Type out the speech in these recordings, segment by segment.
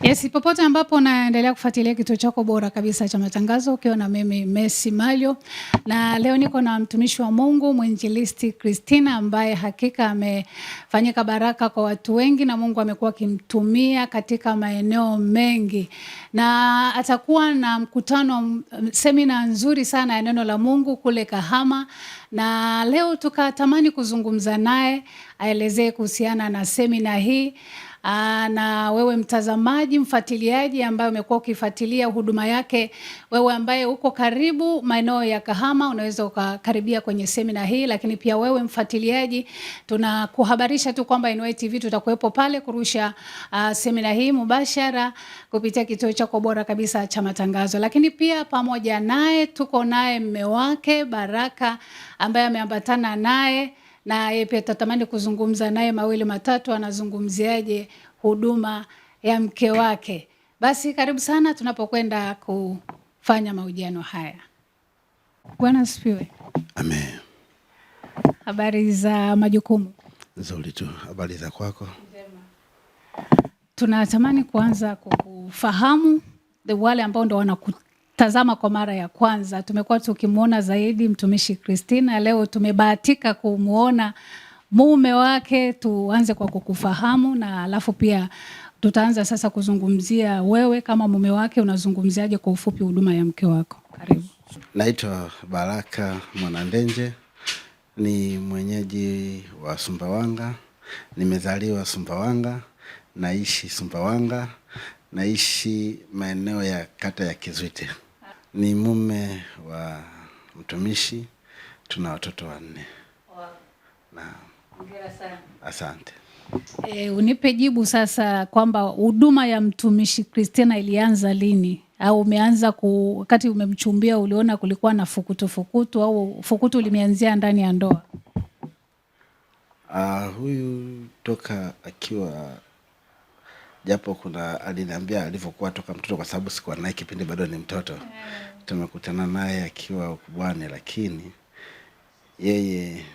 Yes, popote ambapo naendelea kufuatilia kituo chako bora kabisa cha matangazo ukiwa na mimi Messi Malio, na leo niko na mtumishi wa Mungu mwinjilisti Christina ambaye hakika amefanyika baraka kwa watu wengi na Mungu amekuwa akimtumia katika maeneo mengi, na atakuwa na mkutano semina nzuri sana ya neno la Mungu kule Kahama, na leo tukatamani kuzungumza naye aelezee kuhusiana na semina hii. Na wewe mtazamaji, mfuatiliaji ambaye umekuwa ukifuatilia huduma yake, wewe ambaye uko karibu maeneo ya Kahama unaweza ukakaribia kwenye semina hii, lakini pia wewe mfuatiliaji tunakuhabarisha tu kwamba Inua TV tutakuwepo pale kurusha semina hii mubashara kupitia kituo chako bora kabisa cha matangazo. Lakini pia pamoja naye tuko naye mume wake Baraka ambaye ameambatana naye, na yeye pia tatamani kuzungumza naye mawili matatu, anazungumziaje huduma ya mke wake. Basi karibu sana tunapokwenda kufanya mahojiano haya. Bwana asifiwe. Amen. Habari za majukumu? Nzuri tu. Habari za kwako? Njema. Tunatamani kuanza kufahamu wale ambao ndo wanakutazama kwa mara ya kwanza. Tumekuwa tukimuona zaidi mtumishi Christina, leo tumebahatika kumuona mume wake. Tuanze kwa kukufahamu na alafu pia tutaanza sasa kuzungumzia wewe kama mume wake unazungumziaje kwa ufupi huduma ya mke wako. Karibu. Naitwa Baraka Mwanandenje, ni mwenyeji wa Sumbawanga, nimezaliwa Sumbawanga, naishi Sumbawanga, naishi maeneo ya kata ya Kizwite. Ni mume wa mtumishi, tuna watoto 4. Wow. Na hongera sana. Asante. Unipe jibu sasa kwamba huduma ya mtumishi Christina ilianza lini, au umeanza wakati umemchumbia uliona kulikuwa na fukutu au fukutu limeanzia ndani ya ndoa? Huyu toka akiwa, japo kuna aliniambia alivyokuwa toka mtoto, kwa sababu sikuwa naye kipindi bado ni mtoto. Tumekutana naye akiwa ukubwani, lakini yeye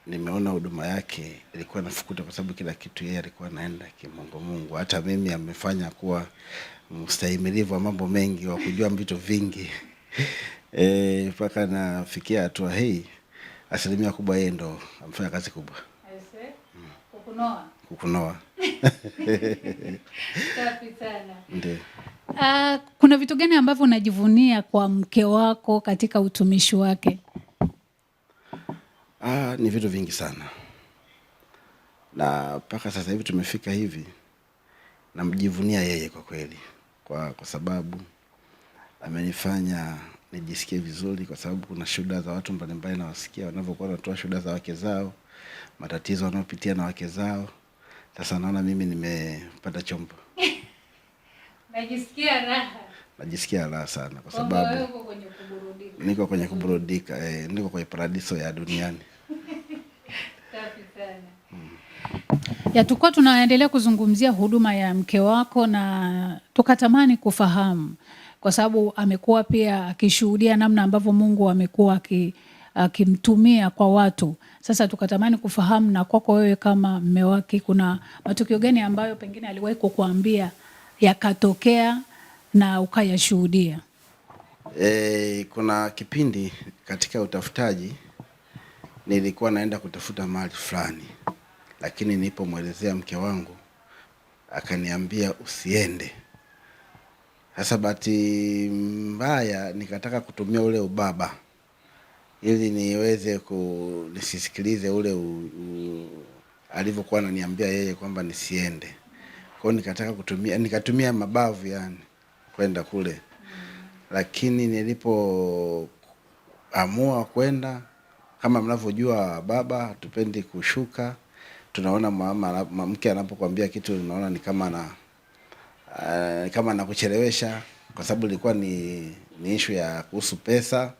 nimeona huduma yake ilikuwa nafukuta, kwa sababu kila kitu yeye alikuwa anaenda kimungu. Hata mimi amefanya kuwa mstahimilivu wa mambo mengi, wa kujua vitu vingi. Mpaka nafikia hatua hii, asilimia kubwa yeye ndo amefanya kazi kubwa. Kukunoa. Safi sana. Ndio. Kuna vitu gani ambavyo unajivunia kwa mke wako katika utumishi wake? Ni vitu vingi sana. Na mpaka sasa hivi tumefika hivi, namjivunia yeye kwa kweli. Kwa sababu amenifanya nijisikie vizuri, kwa sababu kuna shuhuda za watu mbalimbali na wasikia wanavyokuwa wanatoa shuhuda za wake zao, matatizo wanayopitia na wake zao. Sasa naona mimi nimepata chombo. Najisikia raha. Najisikia raha sana kwa sababu niko kwenye kuburudika, niko kwenye paradiso ya duniani. Safi sana. Tulikuwa tunaendelea kuzungumzia huduma ya mke wako, na tukatamani kufahamu, kwa sababu amekuwa pia akishuhudia namna ambavyo Mungu amekuwa akimtumia kwa watu. Sasa tukatamani kufahamu na kwako wewe kama mume wake, kuna matukio gani ambayo pengine aliwahi kukuambia yakatokea na ukayashuhudia? Kuna kipindi katika utafutaji nilikuwa naenda kutafuta mali fulani, lakini nilipomwelezea mke wangu akaniambia usiende. Sasa bahati mbaya nikataka kutumia ule ubaba ili niweze nisisikilize ule alivyokuwa ananiambia yeye kwamba nisiende. Kwa nikataka nikatumia mabavu yani kwenda kule. Lakini nilipoamua kwenda, kama mnavyojua baba hatupendi kushuka. Tunaona mke anapokuambia kitu unaona ni kama anakuchelewesha, kwa sababu ilikuwa ni issue ya kuhusu pesa.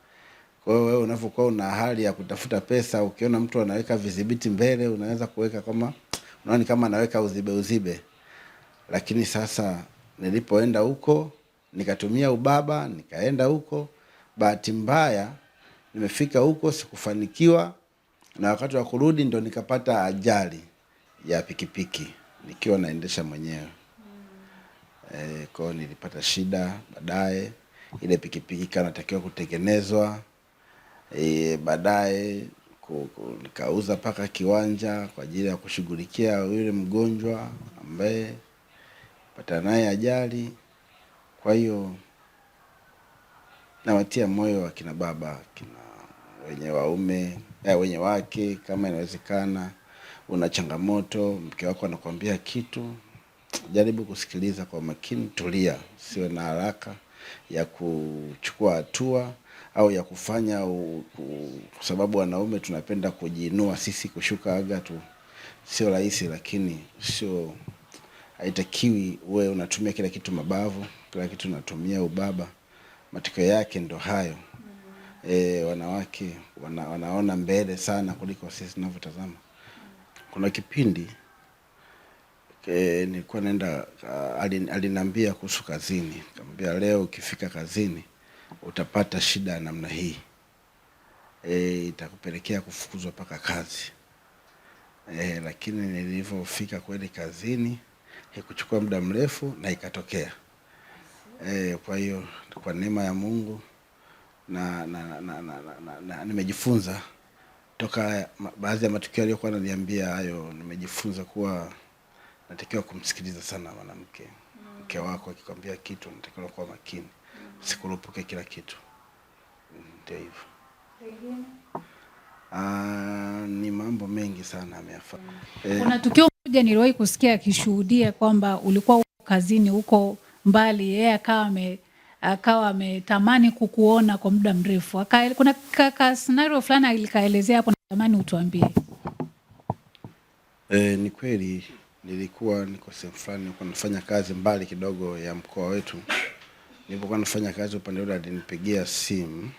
Kwa hiyo wewe unapokuwa una hali ya kutafuta pesa, ukiona mtu anaweka vidhibiti mbele, unaweza kuweka unaona kama anaweka uzibe. Lakini sasa nilipoenda huko, nikatumia ubaba, nikaenda huko. Bahati mbaya nimefika huko sikufanikiwa, na wakati wa kurudi ndo nikapata ajali ya pikipiki nikiwa naendesha mwenyewe. Kwa hiyo nilipata shida baadaye, ile pikipiki ikawa inatakiwa kutengenezwa. Baadaye nikauza paka kiwanja kwa ajili ya kushughulikia yule mgonjwa ambaye pata naye ajali. Kwa hiyo nawatia moyo wakina baba, kina wenye waume, wenye wake, kama inawezekana una changamoto, mke wako anakuambia kitu, jaribu kusikiliza kwa makini, tulia, siwe na haraka ya kuchukua hatua au ya kufanya kwa sababu wanaume tunapenda kujiinua sisi, kushuka aga tu. Sio rahisi, lakini sio, haitakiwi uwe unatumia kila kitu mabavu, kila kitu unatumia ubaba. Matokeo yake ndo hayo. Wanawake wanaona mbele sana kuliko sisi tunavyotazama. Kuna kipindi nilikuwa naenda, aliniambia kuhusu kazini. Nikamwambia leo ukifika kazini utapata shida namna hii. Itakupelekea kufukuzwa paka kazi. Lakini nilipofika kweli kazini haikuchukua muda mrefu na ikatokea. Kwa hiyo kwa neema ya Mungu na nimejifunza toka baadhi ya matukio aliyokuwa ananiambia hayo, nimejifunza kuwa natakiwa kumsikiliza sana mwanamke. Mke wako akikwambia kitu unatakiwa kuwa makini, usikurupuke kila kitu. Ndio hivyo. Ni mambo mengi sana ameyafanya. Kuna tukio moja niliwahi kusikia akishuhudia kwamba ulikuwa kazini huko mbali, yeye akawa ametamani kukuona kwa muda mrefu. Kuna scenario fulani alikaelezea hapo, natamani utuambie. Ni kweli nilikuwa niko sehemu fulani, nilikuwa nafanya kazi mbali kidogo ya mkoa wetu. Nilipokuwa nafanya kazi upande ule, alinipigia simu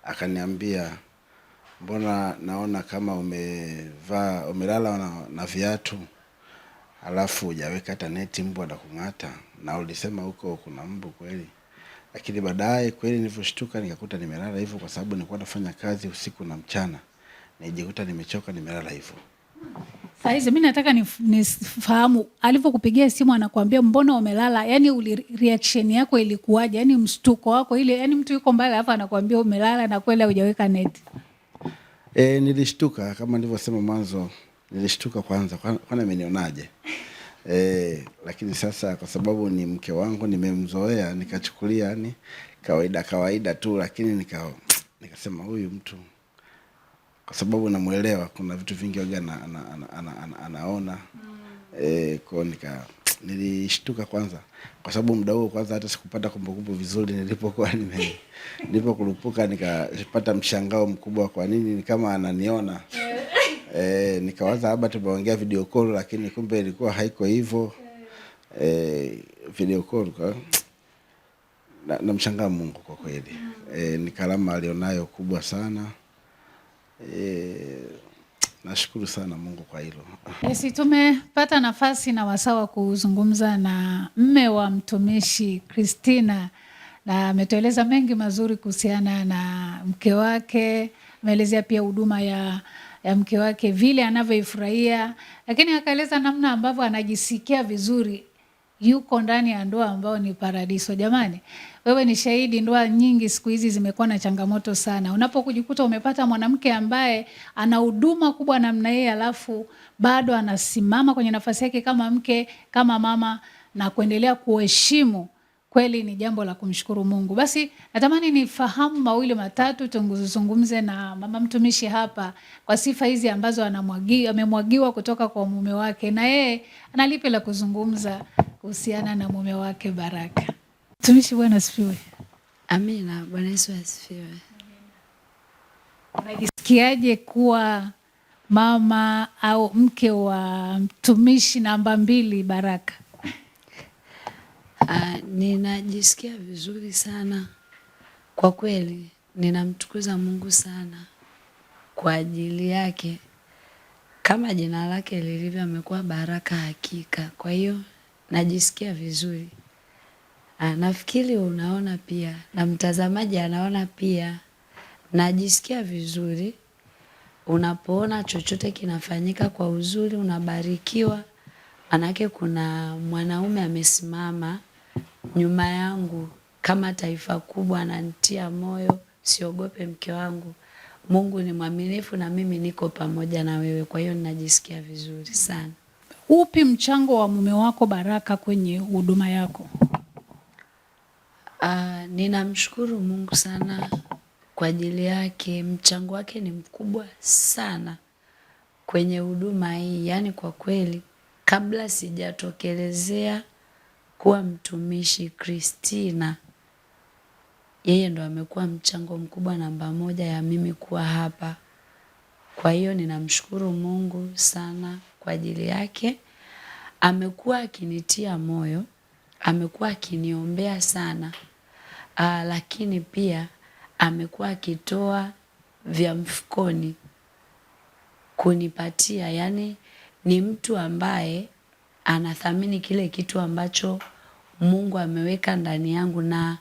akaniambia, mbona naona kama umelala na viatu alafu hujaweka hata neti, mbu anakung'ata, na ulisema huko kuna mbu kweli. Lakini baadaye kweli niliposhtuka nikakuta nimelala hivyo kwa sababu nilikuwa nafanya kazi usiku na mchana. Nijikuta nimechoka, nimelala hivyo. Sasa mimi nataka nifahamu, alipokupigia simu anakuambia mbona umelala, yani reaction yako ilikuwaje? Yani mshtuko wako ile, yani mtu yuko mbali alafu anakuambia umelala na kweli hujaweka neti. Nilishtuka kama nilivyosema mwanzo, nilishtuka kwanza, kwani amenionaje? Lakini sasa kwa sababu ni mke wangu, nimemzoea, nikachukulia yani kawaida tu, lakini nikasema huyu mtu, kwa sababu namuelewa, kuna vitu vingi waga anaona. Kwa nilishtuka kwanza kwa sababu muda huo kwanza hata sikupata kumbukumbu vizuri. Nilipokurupuka nikapata mshangao mkubwa, kwa nini ni kama ananiona. Nikawaza labda tumeongea video call, lakini kumbe ilikuwa haiko hivyo. Video call na mshangaa Mungu kwa kweli. Ni karama alionayo kubwa sana. Nashukuru sana Mungu kwa hilo. Tumepata nafasi na wasawa kuzungumza na mme wa mtumishi Christina, na ametueleza mengi mazuri kuhusiana na mke wake. Ameelezea pia huduma ya mke wake vile anavyoifurahia, lakini akaeleza namna ambavyo anajisikia vizuri yuko ndani ya ndoa ambao ni paradiso. Jamani, wewe ni shahidi, ndoa nyingi siku hizi zimekuwa na changamoto sana. Unapokujikuta umepata mwanamke ambaye ana huduma kubwa namna hii, alafu bado anasimama kwenye nafasi yake kama mke, kama mama, na kuendelea kuheshimu, kweli ni jambo la kumshukuru Mungu. Basi natamani nifahamu mawili matatu, tuzungumze na mama mtumishi hapa kwa sifa hizi ambazo amemwagiwa kutoka kwa mume wake, na yeye analipi la kuzungumza kuhusiana na mume wake Baraka. Mtumishi, Bwana asifiwe. Amina. Bwana Yesu asifiwe. Unajisikiaje kuwa mama au mke wa mtumishi namba 2 Baraka? Ninajisikia vizuri sana kwa kweli. Ninamtukuza Mungu sana kwa ajili yake, kama jina lake lilivyo, amekuwa baraka hakika. Kwa hiyo najisikia vizuri. Nafikiri unaona pia na mtazamaji anaona pia. Najisikia vizuri unapoona chochote kinafanyika kwa uzuri, unabarikiwa. Manake kuna mwanaume amesimama nyuma yangu kama taifa kubwa, ananitia moyo, siogope mke wangu, Mungu ni mwaminifu na mimi niko pamoja na wewe. Kwa hiyo ninajisikia vizuri sana. Upi mchango wa mume wako Baraka kwenye huduma yako? Ninamshukuru Mungu sana kwa ajili yake. Mchango wake ni mkubwa sana kwenye huduma hii. Yaani kwa kweli kabla sijatokelezea kuwa mtumishi, Christina yeye ndo amekuwa mchango mkubwa namba moja ya mimi kuwa hapa. Kwa hiyo ninamshukuru Mungu sana kwa ajili yake. Amekuwa akinitia moyo, amekuwa akiniombea sana. Lakini pia amekuwa akitoa vya mfukoni kunipatia. Yani ni mtu ambaye anathamini kile kitu ambacho Mungu ameweka ndani yangu, na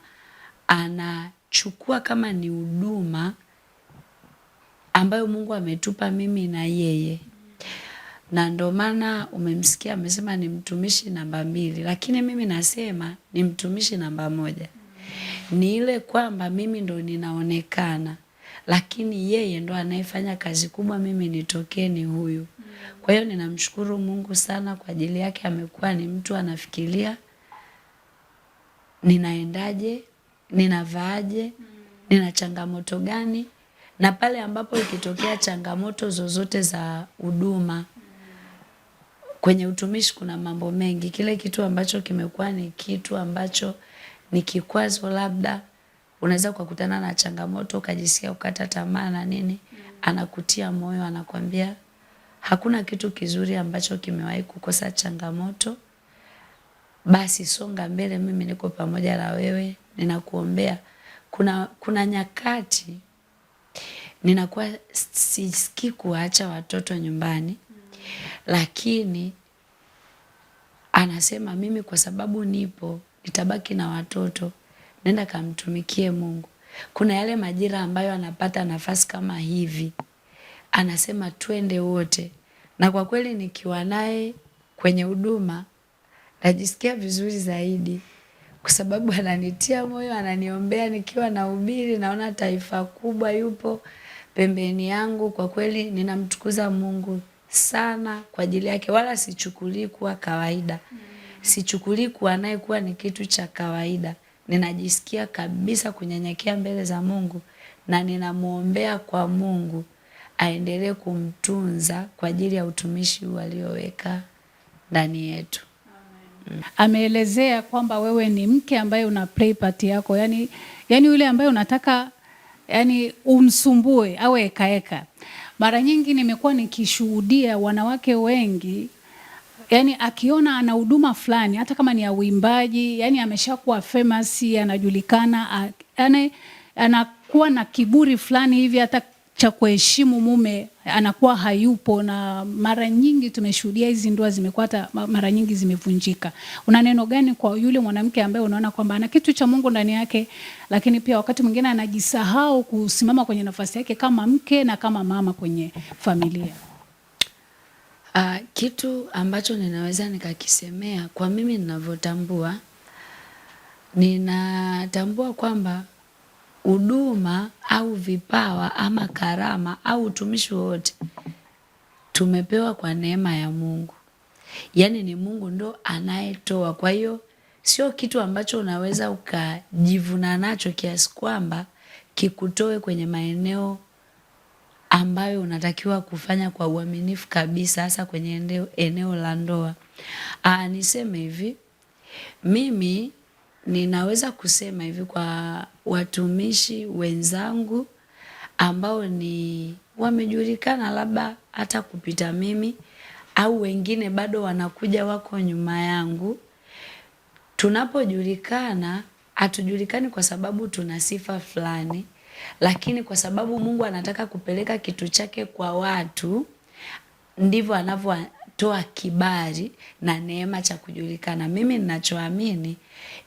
anachukua kama ni huduma ambayo Mungu ametupa mimi na yeye. Na ndo maana umemsikia amesema ni mtumishi namba 2, lakini mimi nasema ni mtumishi namba 1. Ni ile kwamba mimi ndo ninaonekana, lakini yeye ndo anayefanya kazi kubwa, mimi nitokee ni huyu. Kwa hiyo ninamshukuru Mungu sana kwa ajili yake. Amekuwa ni mtu anafikiria ninaendaje, ninavaaje, nina changamoto gani, na pale ambapo ikitokea changamoto zozote za huduma. Kwenye utumishi kuna mambo mengi. Kile kitu ambacho kimekuwa ni kitu ambacho ni kikwazo, labda unaweza kukutana na changamoto ukajisikia ukata tamaa na nini, anakutia moyo, anakwambia hakuna kitu kizuri ambacho kimewahi kukosa changamoto. Basi songa mbele, mimi niko pamoja na wewe, ninakuombea. Kuna nyakati ninakuwa sisikii kuacha watoto nyumbani, lakini anasema mimi kwa sababu nipo, nitabaki na watoto, nenda kamtumikie Mungu. Kuna yale majira ambayo anapata nafasi kama hivi, anasema twende wote. Na kwa kweli nikiwa naye kwenye huduma najisikia vizuri zaidi, kwa sababu ananitia moyo, ananiombea nikiwa nahubiri, naona taifa kubwa yupo pembeni yangu. Kwa kweli ninamtukuza Mungu sana kwa ajili yake, wala sichukulii kuwa kawaida. Sichukulii kuwa naye kuwa ni kitu cha kawaida. Ninajisikia kabisa kunyenyekea mbele za Mungu, na ninamuombea kwa Mungu aendelee kumtunza kwa ajili ya utumishi alioweka ndani yetu. Ameelezea kwamba wewe ni mke ambaye una play part yako, yani yule ambaye unataka umsumbue awe ekaeka. Mara nyingi nimekuwa nikishuhudia wanawake wengi, akiona ana huduma fulani, hata kama ni ya uimbaji, ameshakuwa famous, anajulikana, anakuwa na kiburi fulani hivi, hata cha kuheshimu mume anakuwa hayupo. Na mara nyingi tumeshuhudia hizi ndoa zimekuwa mara nyingi zimevunjika. Una neno gani kwa yule mwanamke ambaye unaona kwamba ana kitu cha Mungu ndani yake, lakini pia wakati mwingine anajisahau kusimama kwenye nafasi yake kama mke na kama mama kwenye familia? Kitu ambacho ninaweza nikakisemea kwa mimi ninatambua kwamba huduma au vipawa ama karama au utumishi wote tumepewa kwa neema ya Mungu. Yani ni Mungu ndo anayetoa. Kwa hiyo sio kitu ambacho unaweza ukajivuna nacho kiasi kwamba kikutoe kwenye maeneo ambayo unatakiwa kufanya kwa uaminifu kabisa, hasa kwenye eneo la ndoa. Niseme hivi, mimi ninaweza kusema hivi kwa watumishi wenzangu ambao ni wamejulikana labda hata kupita mimi, au wengine bado wanakuja wako nyuma yangu. Tunapojulikana, hatujulikani kwa sababu tuna sifa fulani, lakini kwa sababu Mungu anataka kupeleka kitu chake kwa watu, ndivyo anavyotoa kibali na neema cha kujulikana. Mimi ninachoamini,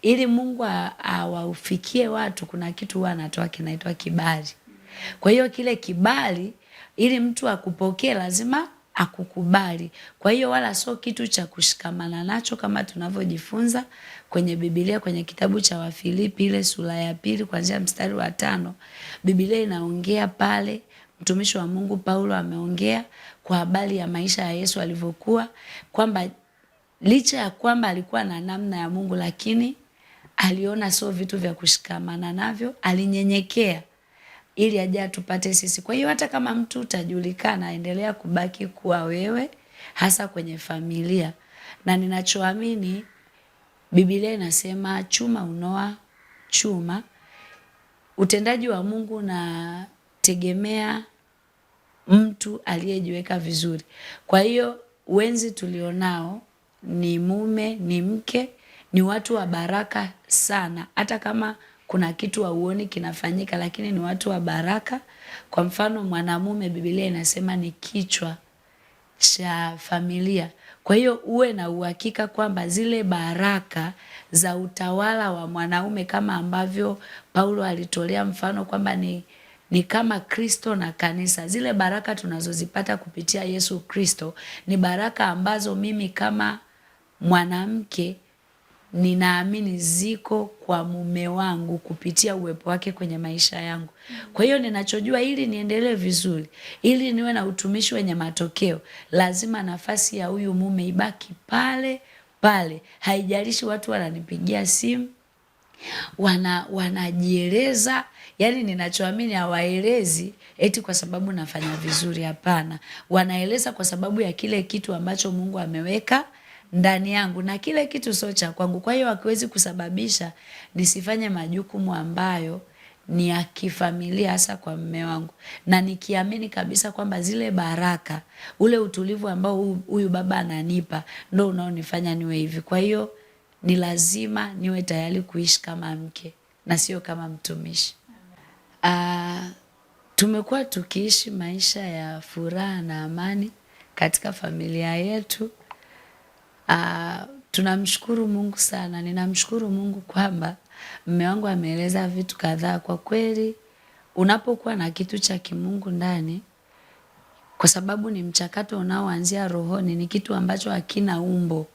ili Mungu awaufikie watu, kuna kitu huwa anatoa kinaitwa kibali. Kwa hiyo kile kibali, ili mtu akupokee, lazima akukubali. Kwa hiyo wala sio kitu cha kushikamana nacho, kama tunavyojifunza kwenye Biblia kwenye kitabu cha Wafilipi ile sura ya 2 kuanzia mstari wa 5. Biblia inaongea pale, mtumishi wa Mungu Paulo ameongea kwa habari ya maisha ya Yesu alivyokuwa, kwamba licha ya kwamba alikuwa na namna ya Mungu, lakini aliona sio vitu vya kushikamana navyo, alinyenyekea ili aje atupate sisi. Kwa hiyo hata kama mtu utajulikana, endelea kubaki kuwa wewe, hasa kwenye familia. Na ninachoamini Biblia inasema chuma unoa chuma. Utendaji wa Mungu unategemea mtu aliyejiweka vizuri. Kwa hiyo wenzi tulionao ni mume, ni mke, ni watu wa baraka sana. Hata kama kuna kitu hauoni kinafanyika, lakini ni watu wa baraka. Kwa mfano mwanamume, Biblia inasema ni kichwa cha familia. Kwa hiyo uwe na uhakika kwamba zile baraka za utawala wa mwanaume, kama ambavyo Paulo alitolea mfano kwamba ni kama Kristo na kanisa. Zile baraka tunazozipata kupitia Yesu Kristo ni baraka ambazo mimi kama mwanamke ninaamini ziko kwa mume wangu kupitia uwepo wake kwenye maisha yangu. Kwa hiyo ninachojua, ili niendelee vizuri, ili niwe na utumishi wenye matokeo, lazima nafasi ya huyu mume ibaki pale pale. Haijalishi watu wananipigia simu, wanajieleza, yani ninachoamini hawaelezi eti kwa sababu nafanya vizuri, hapana. Wanaeleza kwa sababu ya kile kitu ambacho Mungu ameweka ndani yangu, na kile kitu sio cha kwangu. Kwa hiyo hakiwezi kusababisha nisifanye majukumu ambayo ni ya kifamilia, hasa kwa mume wangu. Na nikiamini kabisa kwamba zile baraka, ule utulivu ambao huyu baba ananipa, ndio unaonifanya niwe hivi. Kwa hiyo ni lazima niwe tayari kuishi kama mke na sio kama mtumishi. Tumekuwa tukiishi maisha ya furaha na amani katika familia yetu. Tunamshukuru Mungu sana. Ninamshukuru Mungu kwamba mume wangu ameeleza vitu kadhaa. Kwa kweli unapokuwa na kitu cha kimungu ndani, kwa sababu ni mchakato unaoanzia rohoni, ni kitu ambacho hakina umbo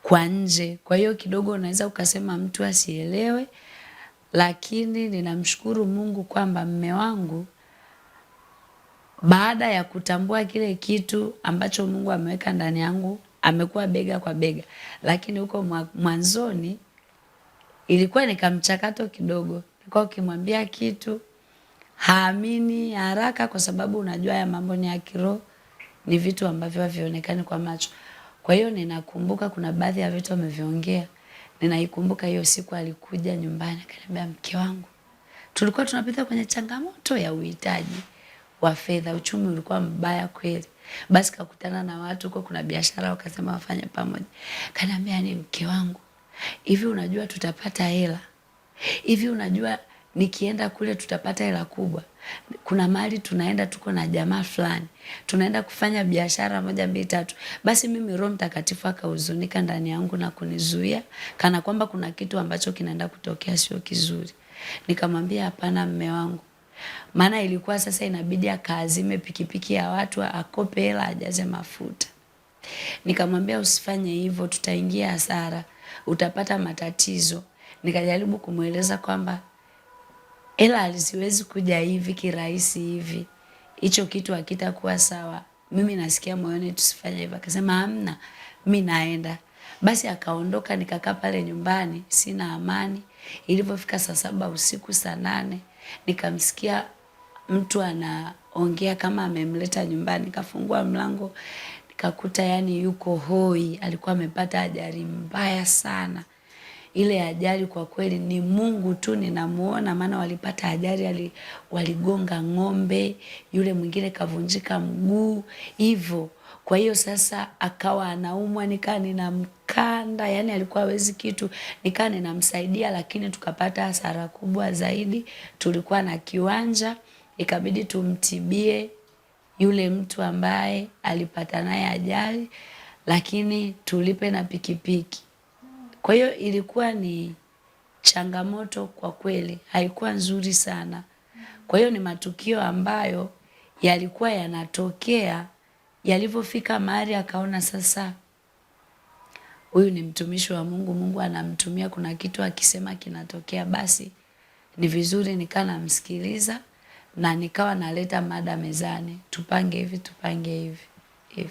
kwa nje. Kwa hiyo kidogo unaweza ukasema mtu asielewe, lakini ninamshukuru Mungu kwamba mume wangu, baada ya kutambua kile kitu ambacho Mungu ameweka ndani yangu, amekuwa bega kwa bega. Lakini huko mwanzoni ilikuwa ni kamchakato kidogo. Nilikuwa ukimwambia kitu haamini haraka, kwa sababu unajua ya mambo ni ya kiroho, ni vitu ambavyo havionekani kwa macho. Kwa hiyo ninakumbuka kuna baadhi ya vitu ameviongea. Ninaikumbuka hiyo siku alikuja nyumbani akaniambia, mke wangu, tulikuwa tunapita kwenye changamoto ya uhitaji wa fedha, uchumi ulikuwa mbaya kweli. Basi kakutana na watu huko, kuna biashara wakasema wafanye pamoja. Kaniambia, ni mke wangu, hivi unajua tutapata hela? Hivi unajua nikienda kule tutapata hela kubwa? Kuna mahali tunaenda, tuko na jamaa fulani, tunaenda kufanya biashara 1 2 3. Basi mimi Roho Mtakatifu akahuzunika ndani yangu na kunizuia, kana kwamba kuna kitu ambacho kinaenda kutokea sio kizuri. Nikamwambia, hapana mume wangu. Maana ilikuwa sasa inabidi akaazime pikipiki ya watu, akope hela ajaze mafuta. Nikamwambia, usifanye hivyo, tutaingia hasara, utapata matatizo. Nikajaribu kumueleza kwamba hela haziwezi kuja hivi kirahisi hivi, hicho kitu hakitakuwa sawa, mimi nasikia moyoni tusifanye hivyo. Akasema hamna, mimi naenda. Basi akaondoka, nikakaa pale nyumbani sina amani. Ilipofika saa 7 usiku, saa 8, nikamsikia mtu anaongea kama amemleta nyumbani. Nikafungua mlango, nikakuta yani yuko hoi, alikuwa amepata ajali mbaya sana. Ile ajali kwa kweli ni Mungu tu ninamuona, maana walipata ajali, waligonga ng'ombe, yule mwingine kavunjika mguu hivyo. Kwa hiyo sasa akawa anaumwa, nikaa ninamkanda, yani alikuwa hawezi kitu, nikaa ninamsaidia, lakini tukapata hasara kubwa zaidi. Tulikuwa na kiwanja, ikabidi tumtibie yule mtu ambaye alipata naye ajali, lakini tulipe na pikipiki. Kwa hiyo ilikuwa ni changamoto kwa kweli, haikuwa nzuri sana. Kwa hiyo ni matukio ambayo yalikuwa yanatokea Yalivyofika mahali akaona sasa huyu ni mtumishi wa Mungu, Mungu anamtumia, kuna kitu akisema kinatokea, basi ni vizuri nikaa namsikiliza na nikawa naleta mada mezani, tupange hivi, tupange hivi.